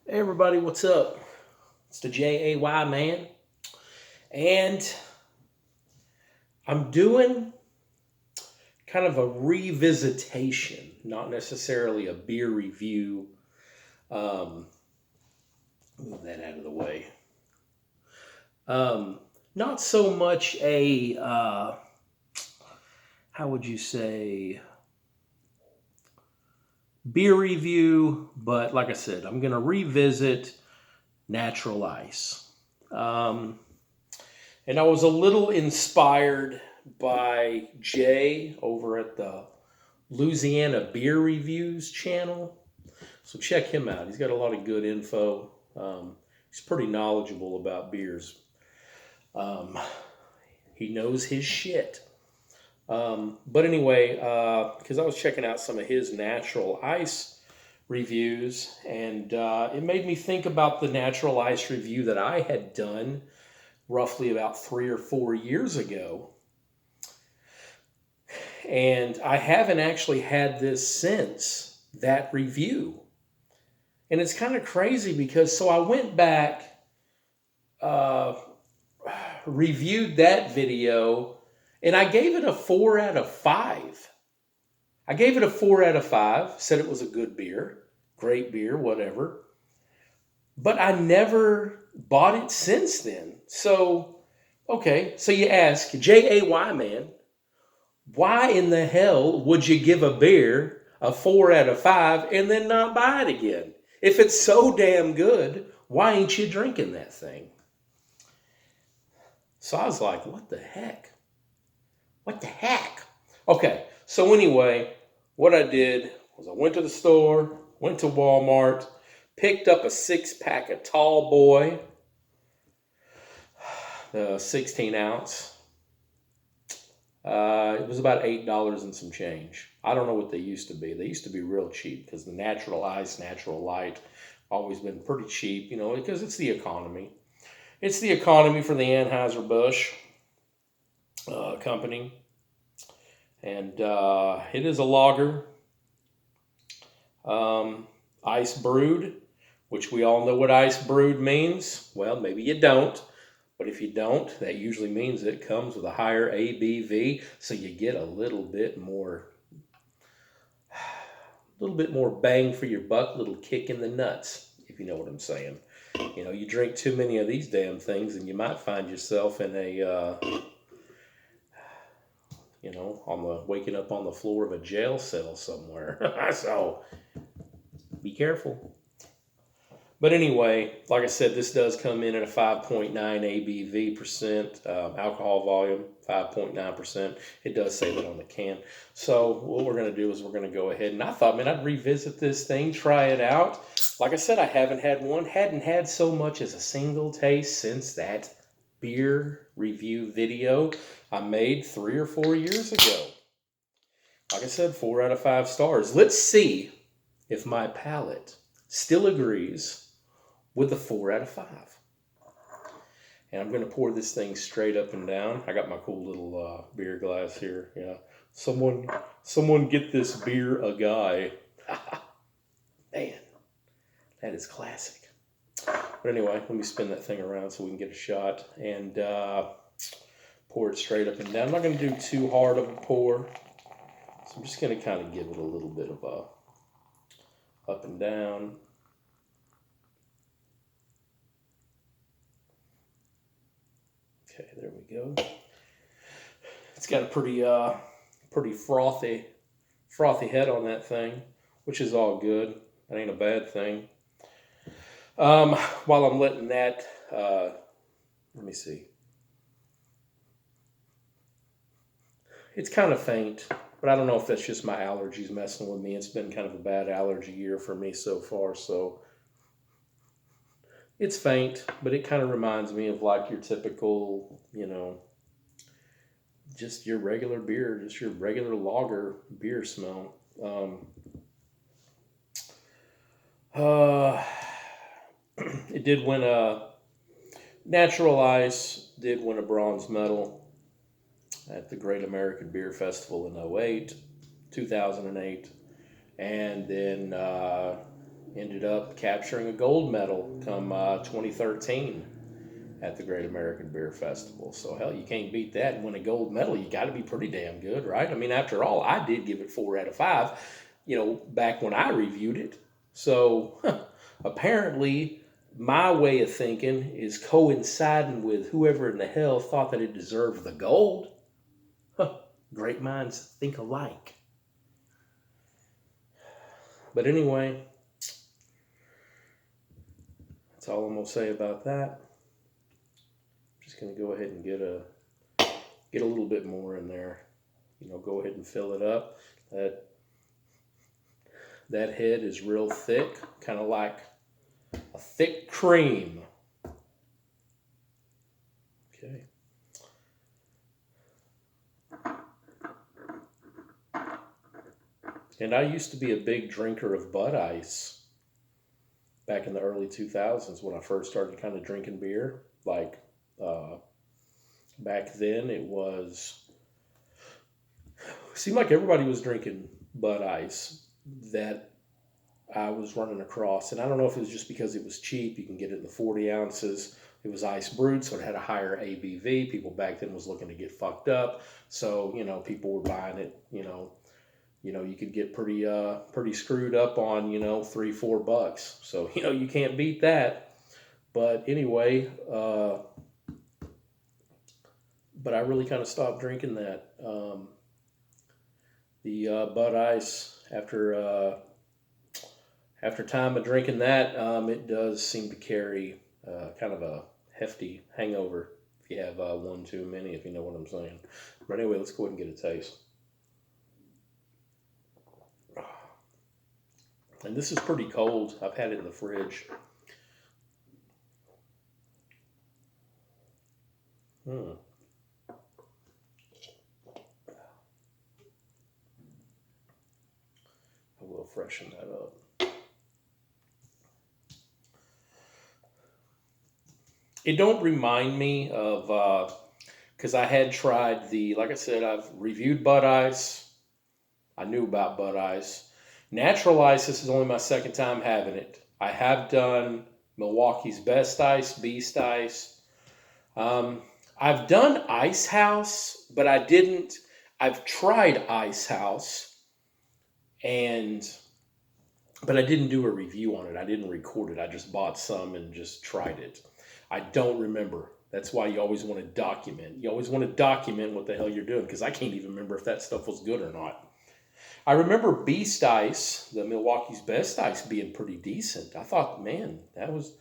Hey everybody, what's up? It's the JAY man, and I'm doing kind of a revisitation, not necessarily a beer review. Um, Move that out of the way. Um, Not so much a how would you say beer review, but like I said, I'm going to revisit Natural Ice. Um, And I was a little inspired by Jay over at the Louisiana Beer Reviews channel. So check him out. He's got a lot of good info. He's pretty knowledgeable about beers. Um, he knows his shit. But anyway, because I was checking out some of his natural ice reviews, and it made me think about the natural ice review that I had done roughly about 3 or 4 years ago. And I haven't actually had this since that review. And it's kind of crazy because so I went back, uh, reviewed that video, and I gave it a 4 out of 5. I gave it a 4 out of 5, said it was a good beer, great beer, whatever. But I never bought it since then. So, okay, so you ask, JAY man, why in the hell would you give a beer a 4 out of 5 and then not buy it again? If it's so damn good, why ain't you drinking that thing? So I was like, what the heck? What the heck? Okay, so anyway, what I did was I went to the store, went to Walmart, picked up a 6 pack of Tall Boy, the 16 ounce. It was about $8 and some change. I don't know what they used to be. They used to be real cheap because the Natural Ice, Natural Light, always been pretty cheap, because it's the economy. It's the economy for the Anheuser-Busch company. And it is a lager, ice brewed, which we all know what ice brewed means. Well, maybe you don't. But if you don't, that usually means it comes with a higher ABV, so you get a little bit more bang for your buck, little kick in the nuts, if you know what I'm saying. You drink too many of these damn things, and you might find yourself in on the waking up on the floor of a jail cell somewhere. So be careful. But anyway, like I said, this does come in at a 5.9 ABV percent, alcohol volume, 5.9%. It does say that on the can. So what we're going to do is we're going to go ahead, and I thought, man, I'd revisit this thing, try it out. Like I said, I hadn't had so much as a single taste since that beer review video I made 3 or 4 years ago. Like I said, 4 out of 5 stars. Let's see if my palate still agrees with the 4 out of 5. And I'm going to pour this thing straight up and down. I got my cool little beer glass here. Yeah, someone get this beer a guy. Man, that is classic. But anyway, let me spin that thing around so we can get a shot and pour it straight up and down. I'm not going to do too hard of a pour, so I'm just going to kind of give it a little bit of a up and down. Okay, there we go. It's got a pretty frothy head on that thing, which is all good. That ain't a bad thing. While I'm letting that, let me see. It's kind of faint, but I don't know if that's just my allergies messing with me. It's been kind of a bad allergy year for me so far, so it's faint, but it kind of reminds me of like your typical, just your regular beer, just your regular lager beer smell. Uh, it did win a Natural Ice did win a bronze medal at the Great American Beer Festival in 2008, and then ended up capturing a gold medal come 2013 at the Great American Beer Festival. So, hell, you can't beat that and win a gold medal. You got to be pretty damn good, right? I mean, after all, I did give it 4 out of 5, back when I reviewed it. So, apparently, my way of thinking is coinciding with whoever in the hell thought that it deserved the gold. Great minds think alike. But anyway, that's all I'm going to say about that. I'm just going to go ahead and get a little bit more in there. Go ahead and fill it up. That head is real thick, kind of like a thick cream. Okay. And I used to be a big drinker of Bud Ice back in the early 2000s when I first started kind of drinking beer. Like, back then it seemed like everybody was drinking Bud Ice that I was running across. And I don't know if it was just because it was cheap. You can get it in the 40 ounces. It was ice brewed, so it had a higher ABV. People back then was looking to get fucked up. So, people were buying it, you could get pretty screwed up on, $3-4. So, you can't beat that. But anyway, but I really kind of stopped drinking that. The Bud Ice, after time of drinking that, it does seem to carry kind of a hefty hangover if you have one too many, if you know what I'm saying. But anyway, let's go ahead and get a taste. And this is pretty cold. I've had it in the fridge. I will freshen that up. It don't remind me of, because I had tried like I said, I've reviewed Bud Ice. I knew about Bud Ice. Natural Ice, this is only my second time having it. I have done Milwaukee's Best Ice, Beast Ice. I've done Ice House, but I've tried Ice House, but I didn't do a review on it. I didn't record it. I just bought some and just tried it. I don't remember. That's why you always want to document. You always want to document what the hell you're doing, because I can't even remember if that stuff was good or not. I remember Beast Ice, the Milwaukee's Best Ice, being pretty decent. I thought, man, that was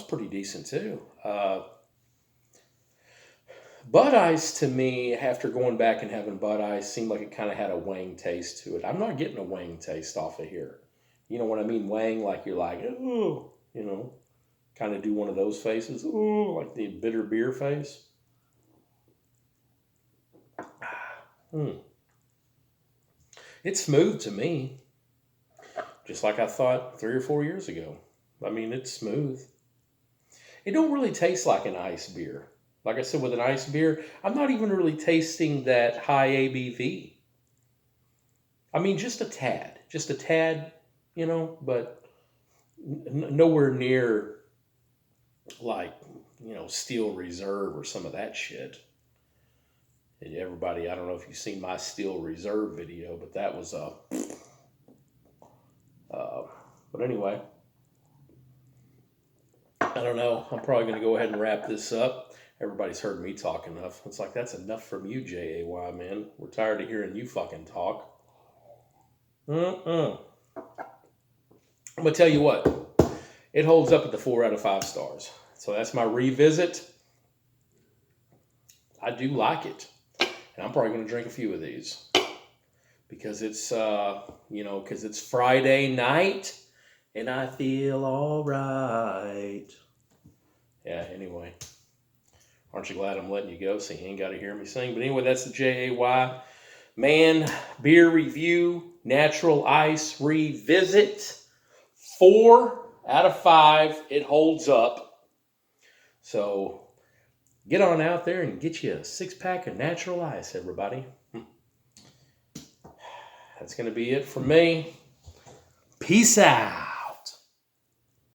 pretty decent too. Bud Ice, to me, after going back and having Bud Ice, seemed like it kind of had a Wang taste to it. I'm not getting a Wang taste off of here. You know what I mean? Wang, like you're like, ooh, kind of do one of those faces. Ooh, like the bitter beer face. It's smooth to me. Just like I thought 3 or 4 years ago. I mean, it's smooth. It don't really taste like an ice beer. Like I said, with an ice beer, I'm not even really tasting that high ABV. I mean, just a tad, but nowhere near like, Steel Reserve or some of that shit. And everybody, I don't know if you've seen my Steel Reserve video, but that was but anyway, I don't know. I'm probably going to go ahead and wrap this up. Everybody's heard me talk enough. It's like, that's enough from you, JAY, man. We're tired of hearing you fucking talk. I'm going to tell you what. It holds up at the 4 out of 5 stars. So that's my revisit. I do like it. And I'm probably going to drink a few of these. Because it's, because it's Friday night. And I feel all right. Yeah, anyway. Aren't you glad I'm letting you go so you ain't got to hear me sing? But anyway, that's the JAY. Man, beer review, Natural Ice revisit. 4 out of 5. It holds up. So get on out there and get you a 6-pack of Natural Ice, everybody. That's going to be it for me. Peace out.